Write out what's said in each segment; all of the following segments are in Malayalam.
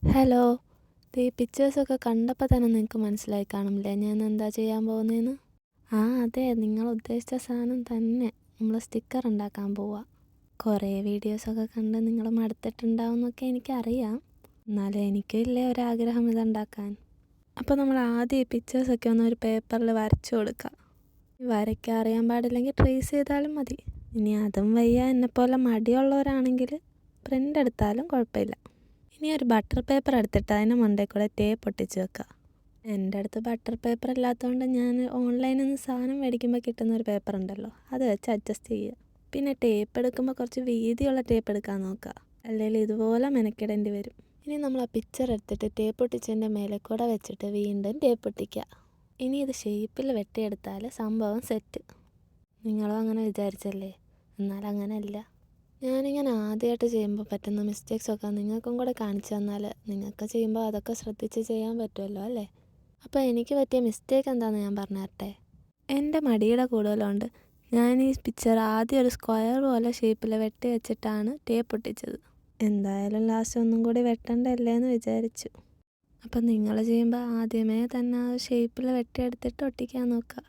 ഹലോ, ഈ പിക്ചേഴ്സൊക്കെ കണ്ടപ്പോൾ തന്നെ നിങ്ങൾക്ക് മനസ്സിലായി കാണില്ലേ ഞാൻ എന്താ ചെയ്യാൻ പോകുന്നതെന്ന്? അതെ, നിങ്ങൾ ഉദ്ദേശിച്ച സാധനം തന്നെ. നമ്മൾ സ്റ്റിക്കർ ഉണ്ടാക്കാൻ പോവുക. കുറേ വീഡിയോസൊക്കെ കണ്ട് നിങ്ങൾ മടുത്തിട്ടുണ്ടാവും എന്നൊക്കെ എനിക്കറിയാം. എന്നാലും എനിക്കും ഇല്ലേ ഒരാഗ്രഹം ഇതുണ്ടാക്കാൻ. അപ്പോൾ നമ്മൾ ആദ്യം ഈ പിക്ചേഴ്സൊക്കെ ഒന്ന് ഒരു പേപ്പറിൽ വരച്ചു കൊടുക്കുക. വരയ്ക്കാൻ അറിയാൻ പാടില്ലെങ്കിൽ ട്രേസ് ചെയ്താലും മതി. ഇനി അതും വയ്യ എന്നെപ്പോലെ മടിയുള്ളവരാണെങ്കിൽ പ്രിൻ്റ് എടുത്താലും കുഴപ്പമില്ല. ഇനി ഒരു ബട്ടർ പേപ്പർ എടുത്തിട്ട് അതിന് മണ്ടയിൽ കൂടെ ടേപ്പ് ഒട്ടിച്ച് വെക്കുക. എൻ്റെ അടുത്ത് ബട്ടർ പേപ്പർ ഇല്ലാത്തതുകൊണ്ട് ഞാൻ ഓൺലൈനിൽ നിന്ന് സാധനം മേടിക്കുമ്പോൾ കിട്ടുന്ന ഒരു പേപ്പർ ഉണ്ടല്ലോ, അത് വെച്ച് അഡ്ജസ്റ്റ് ചെയ്യുക. പിന്നെ ടേപ്പ് എടുക്കുമ്പോൾ കുറച്ച് വീതിയുള്ള ടേപ്പ് എടുക്കാൻ നോക്കുക, അല്ലെങ്കിൽ ഇതുപോലെ മെനക്കിടേണ്ടി വരും. ഇനി നമ്മൾ ആ പിക്ചർ എടുത്തിട്ട് ടേപ്പ് ഒട്ടിച്ചതിൻ്റെ മേലെ കൂടെ വെച്ചിട്ട് വീണ്ടും ടേപ്പ് ഒട്ടിക്കുക. ഇനി ഇത് ഷേപ്പിൽ വെട്ടിയെടുത്താൽ സംഭവം സെറ്റ്. നിങ്ങളും അങ്ങനെ വിചാരിച്ചല്ലേ? എന്നാൽ അങ്ങനെയല്ല. ഞാനിങ്ങനെ ആദ്യമായിട്ട് ചെയ്യുമ്പോൾ പറ്റുന്ന മിസ്റ്റേക്സൊക്കെ നിങ്ങൾക്കും കൂടെ കാണിച്ചു തന്നാൽ നിങ്ങൾക്ക് ചെയ്യുമ്പോൾ അതൊക്കെ ശ്രദ്ധിച്ച് ചെയ്യാൻ പറ്റുമല്ലോ അല്ലേ? അപ്പോൾ എനിക്ക് പറ്റിയ മിസ്റ്റേക്ക് എന്താണെന്ന് ഞാൻ പറഞ്ഞു തരട്ടെ. എൻ്റെ മടിയുടെ കൂടുതലുണ്ട് ഞാൻ ഈ പിക്ചർ ആദ്യം ഒരു സ്ക്വയർ പോലെ ഷേപ്പിൽ വെട്ടി വെച്ചിട്ടാണ് ടേപ്പ് ഒട്ടിച്ചത്. എന്തായാലും ലാസ്റ്റ് ഒന്നും കൂടി വെട്ടണ്ടല്ലേ എന്ന് വിചാരിച്ചു. അപ്പം നിങ്ങൾ ചെയ്യുമ്പോൾ ആദ്യമേ തന്നെ ആ ഷേപ്പിൽ വെട്ടിയെടുത്തിട്ട് ഒട്ടിക്കാൻ നോക്കുക.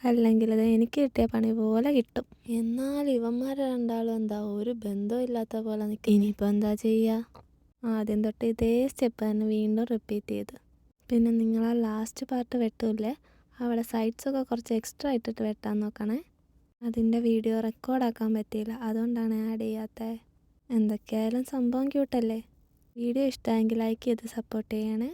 അല്ലെങ്കിൽ അത് എനിക്ക് കിട്ടിയ പണി പോലെ കിട്ടും. എന്നാൽ ഇവന്മാർ രണ്ടാളും എന്താ ഒരു ബന്ധവും ഇല്ലാത്ത പോലെ നിൽക്കും. ഇനിയിപ്പോൾ എന്താ ചെയ്യുക? ആദ്യം തൊട്ട് ഇതേ സ്റ്റെപ്പ് തന്നെ വീണ്ടും റിപ്പീറ്റ് ചെയ്ത്. പിന്നെ നിങ്ങൾ ആ ലാസ്റ്റ് പാർട്ട് വെട്ടൂല്ലേ, അവിടെ സൈഡ്സൊക്കെ കുറച്ച് എക്സ്ട്രാ ഇട്ടിട്ട് വെട്ടാൻ നോക്കണേ. അതിൻ്റെ വീഡിയോ റെക്കോർഡാക്കാൻ പറ്റിയില്ല, അതുകൊണ്ടാണ് ആഡ് ചെയ്യാത്തത്. എന്തൊക്കെയായാലും സംഭവം ക്യൂട്ടല്ലേ? വീഡിയോ ഇഷ്ടമായെങ്കിൽ ലൈക്ക് ചെയ്ത് സപ്പോർട്ട് ചെയ്യണേ.